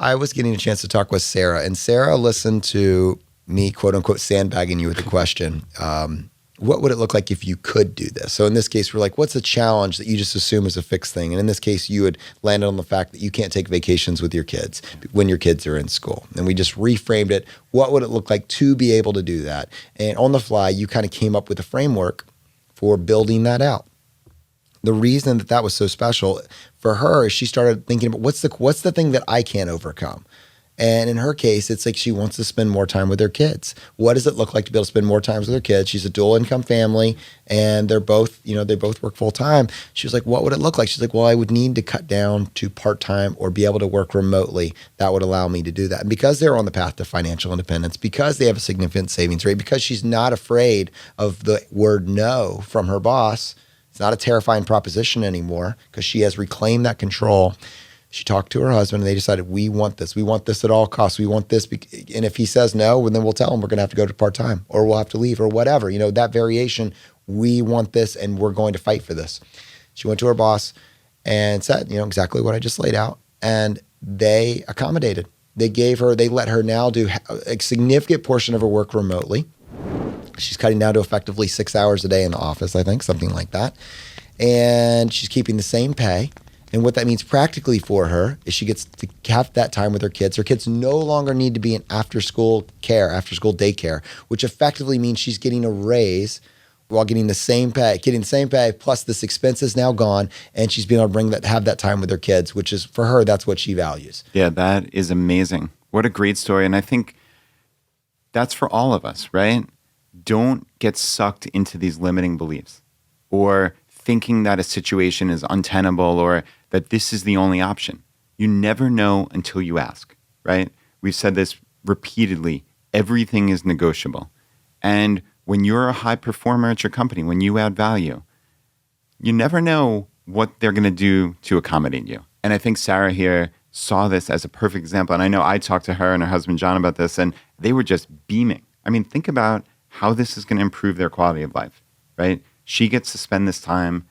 I was getting a chance to talk with Sarah, and Sarah listened to me, quote unquote, sandbagging you with a question. What would it look like if you could do this? So in this case, we're like, what's a challenge that you just assume is a fixed thing? And in this case, you had landed on the fact that you can't take vacations with your kids when your kids are in school. And we just reframed it. What would it look like to be able to do that? And on the fly, you kind of came up with a framework for building that out. The reason that was so special for her is she started thinking about what's the thing that I can't overcome? And in her case, it's like she wants to spend more time with her kids. What does it look like to be able to spend more time with her kids? She's a dual income family and they're both, they both work full time. She was like, what would it look like? She's like, well, I would need to cut down to part-time or be able to work remotely. That would allow me to do that. And because they're on the path to financial independence, because they have a significant savings rate, because she's not afraid of the word no from her boss, it's not a terrifying proposition anymore because she has reclaimed that control. She talked to her husband and they decided, we want this. We want this at all costs. We want this. And if he says no, then we'll tell him we're going to have to go to part-time or we'll have to leave or whatever. That variation, we want this and we're going to fight for this. She went to her boss and said, exactly what I just laid out. And they accommodated. They let her now do a significant portion of her work remotely. She's cutting down to effectively 6 hours a day in the office, I think, something like that. And she's keeping the same pay. And what that means practically for her is she gets to have that time with her kids. Her kids no longer need to be in after-school daycare, which effectively means she's getting a raise while getting the same pay, plus this expense is now gone, and she's being able to have that time with her kids, which is, for her, that's what she values. Yeah, that is amazing. What a great story. And I think that's for all of us, right? Don't get sucked into these limiting beliefs or thinking that a situation is untenable or that this is the only option. You never know until you ask, right? We've said this repeatedly. Everything is negotiable. And when you're a high performer at your company, when you add value, you never know what they're going to do to accommodate you. And I think Sarah here saw this as a perfect example. And I know I talked to her and her husband, John, about this, and they were just beaming. I mean, think about how this is going to improve their quality of life, right? She gets to spend this time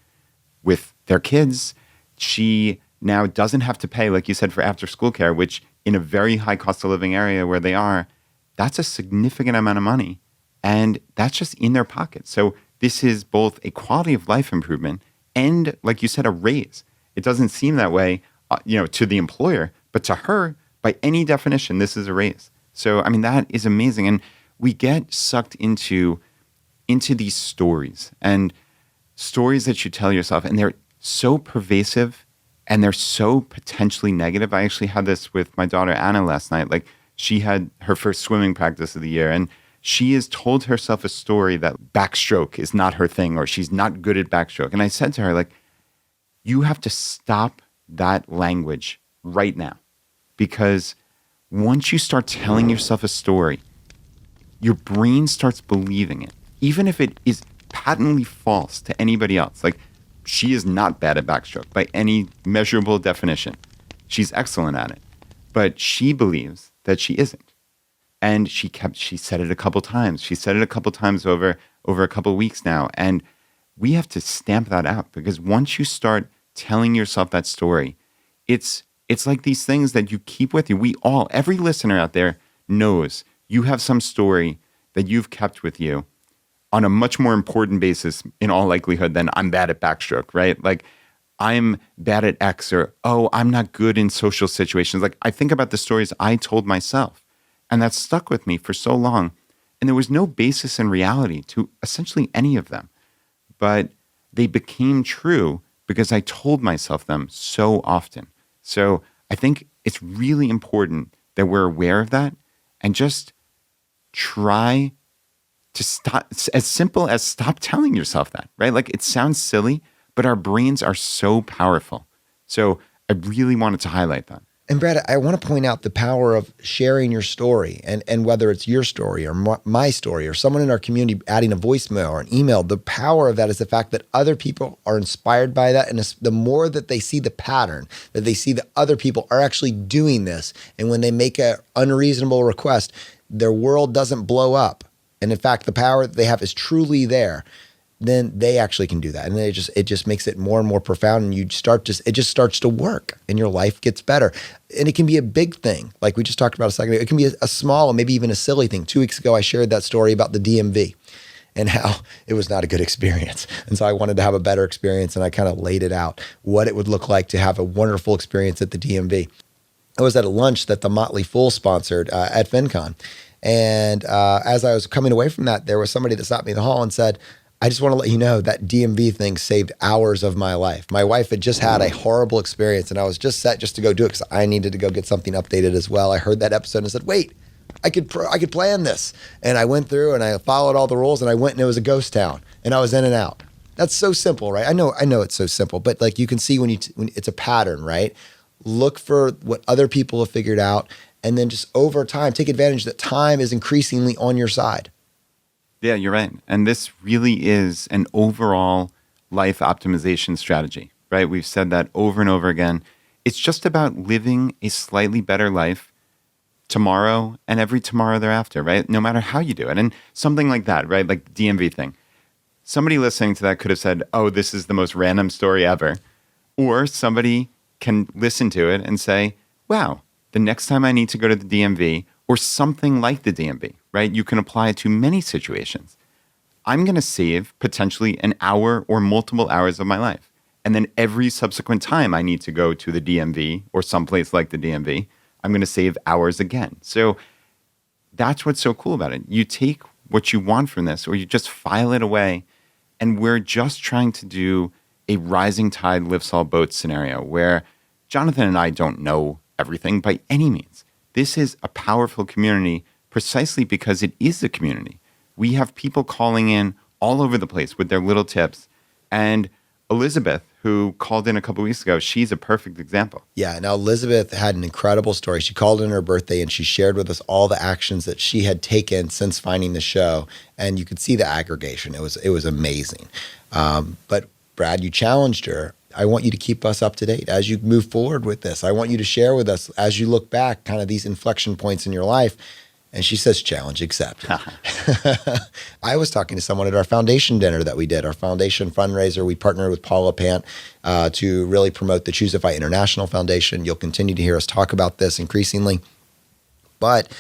with their kids. She now doesn't have to pay, like you said, for after school care, which in a very high cost of living area where they are, that's a significant amount of money. And that's just in their pocket. So this is both a quality of life improvement and, like you said, a raise. It doesn't seem that way, to the employer, but to her, by any definition, this is a raise. So, I mean, that is amazing. And we get sucked into these stories and stories that you tell yourself, and they're so pervasive and they're so potentially negative. I actually had this with my daughter Anna last night. Like, she had her first swimming practice of the year, and she has told herself a story that backstroke is not her thing or she's not good at backstroke. And I said to her, like, you have to stop that language right now, because once you start telling yourself a story, your brain starts believing it, even if it is patently false to anybody else. Like, she is not bad at backstroke by any measurable definition. She's excellent at it, but she believes that she isn't. And she said it a couple times. She said it a couple times over a couple of weeks now. And we have to stamp that out, because once you start telling yourself that story, it's like these things that you keep with you. Every listener out there knows you have some story that you've kept with you on a much more important basis, in all likelihood, than I'm bad at backstroke, right? Like, I'm bad at X, or, oh, I'm not good in social situations. Like, I think about the stories I told myself, and that stuck with me for so long. And there was no basis in reality to essentially any of them, but they became true because I told myself them so often. So I think it's really important that we're aware of that and just try to stop. As simple as stop telling yourself that, right? Like, it sounds silly, but our brains are so powerful. So I really wanted to highlight that. And Brad, I want to point out the power of sharing your story, and whether it's your story or my story or someone in our community adding a voicemail or an email, the power of that is the fact that other people are inspired by that. And the more that they see the pattern, that they see that other people are actually doing this, and when they make an unreasonable request, their world doesn't blow up. And in fact, the power that they have is truly there. then they actually can do that. And then it just makes it more and more profound, and it just starts to work, and your life gets better. And it can be a big thing. Like we just talked about a second ago. It can be a small, maybe even a silly thing. 2 weeks ago, I shared that story about the DMV and how it was not a good experience. And so I wanted to have a better experience, and I kind of laid it out, what it would look like to have a wonderful experience at the DMV. I was at a lunch that the Motley Fool sponsored at FinCon. And as I was coming away from that, there was somebody that stopped me in the hall and said, I just want to let you know that DMV thing saved hours of my life. My wife had just had a horrible experience, and I was just set just to go do it because I needed to go get something updated as well. I heard that episode and said, wait, I could plan this. And I went through and I followed all the rules, and I went, and it was a ghost town, and I was in and out. That's so simple, right? I know it's so simple, but like you can see when it's a pattern, right? Look for what other people have figured out, and then just over time, take advantage that time is increasingly on your side. Yeah, you're right. And this really is an overall life optimization strategy, right? We've said that over and over again. It's just about living a slightly better life tomorrow and every tomorrow thereafter, right? No matter how you do it. And something like that, right? Like the DMV thing. Somebody listening to that could have said, oh, this is the most random story ever. Or somebody can listen to it and say, wow, the next time I need to go to the DMV, or something like the DMV, right? You can apply it to many situations. I'm going to save potentially an hour or multiple hours of my life. And then every subsequent time I need to go to the DMV or someplace like the DMV, I'm going to save hours again. So that's what's so cool about it. You take what you want from this, or you just file it away. And we're just trying to do a rising tide lifts all boats scenario where Jonathan and I don't know everything by any means. This is a powerful community precisely because it is a community. We have people calling in all over the place with their little tips. And Elizabeth, who called in a couple of weeks ago, she's a perfect example. Yeah. Now, Elizabeth had an incredible story. She called in her birthday, and she shared with us all the actions that she had taken since finding the show. And you could see the aggregation. It was amazing. But Brad, you challenged her. I want you to keep us up to date as you move forward with this. I want you to share with us as you look back kind of these inflection points in your life. And she says, challenge accepted. I was talking to someone at our foundation dinner that we did, our foundation fundraiser. We partnered with Paula Pant to really promote the Choosify International Foundation. You'll continue to hear us talk about this increasingly. But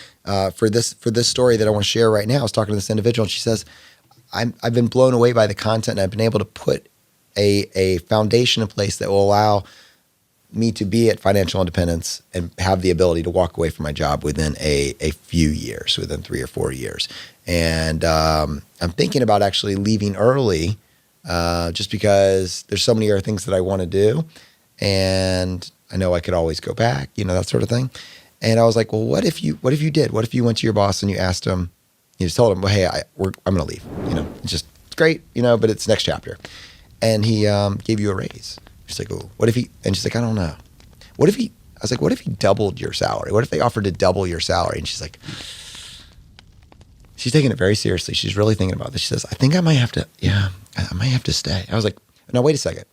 for this story that I want to share right now, I was talking to this individual, and she says, I've been blown away by the content, and I've been able to put a foundation in place that will allow me to be at financial independence and have the ability to walk away from my job within a few years, within 3 or 4 years. And I'm thinking about actually leaving early just because there's so many other things that I want to do. And I know I could always go back, that sort of thing. And I was like, well, what if you did? What if you went to your boss and you asked him, you just told him, well, hey, I'm going to leave. It's great, but it's next chapter. And he gave you a raise. She's like, oh, what if he, and she's like, I don't know. I was like, what if he doubled your salary? What if they offered to double your salary? And she's like, she's taking it very seriously. She's really thinking about this. She says, I think I might have to stay. I was like, now wait a second.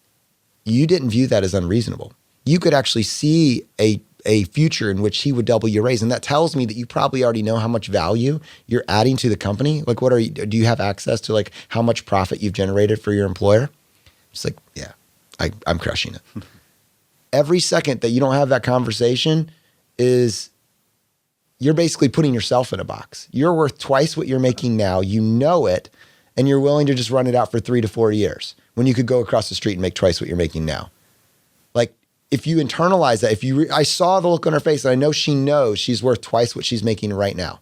You didn't view that as unreasonable. You could actually see a future in which he would double your raise. And that tells me that you probably already know how much value you're adding to the company. Like, do you have access to like how much profit you've generated for your employer? It's like, yeah, I'm crushing it. Every second that you don't have that conversation is you're basically putting yourself in a box. You're worth twice what you're making now. You know it, and you're willing to just run it out for 3 to 4 years when you could go across the street and make twice what you're making now. Like, if you internalize that, I saw the look on her face, and I know she knows she's worth twice what she's making right now.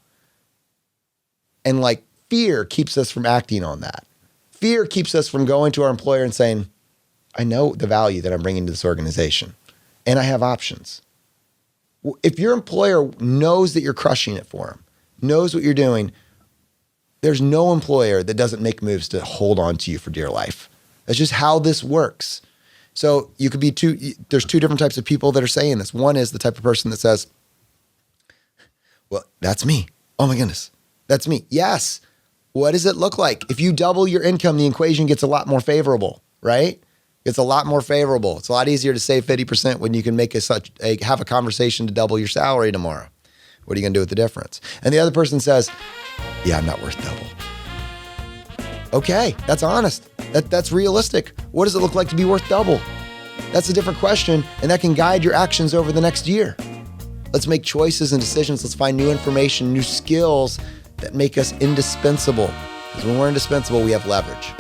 And like, fear keeps us from acting on that. Fear keeps us from going to our employer and saying, I know the value that I'm bringing to this organization, and I have options. If your employer knows that you're crushing it for them, knows what you're doing, there's no employer that doesn't make moves to hold on to you for dear life. That's just how this works. So you could be there's 2 different types of people that are saying this. One is the type of person that says, well, that's me. Oh my goodness, that's me. Yes. What does it look like? If you double your income, the equation gets a lot more favorable, right? It's a lot more favorable. It's a lot easier to save 50% when you can have a conversation to double your salary tomorrow. What are you going to do with the difference? And the other person says, yeah, I'm not worth double. Okay, that's honest. That's realistic. What does it look like to be worth double? That's a different question, and that can guide your actions over the next year. Let's make choices and decisions. Let's find new information, new skills that make us indispensable. Because when we're indispensable, we have leverage.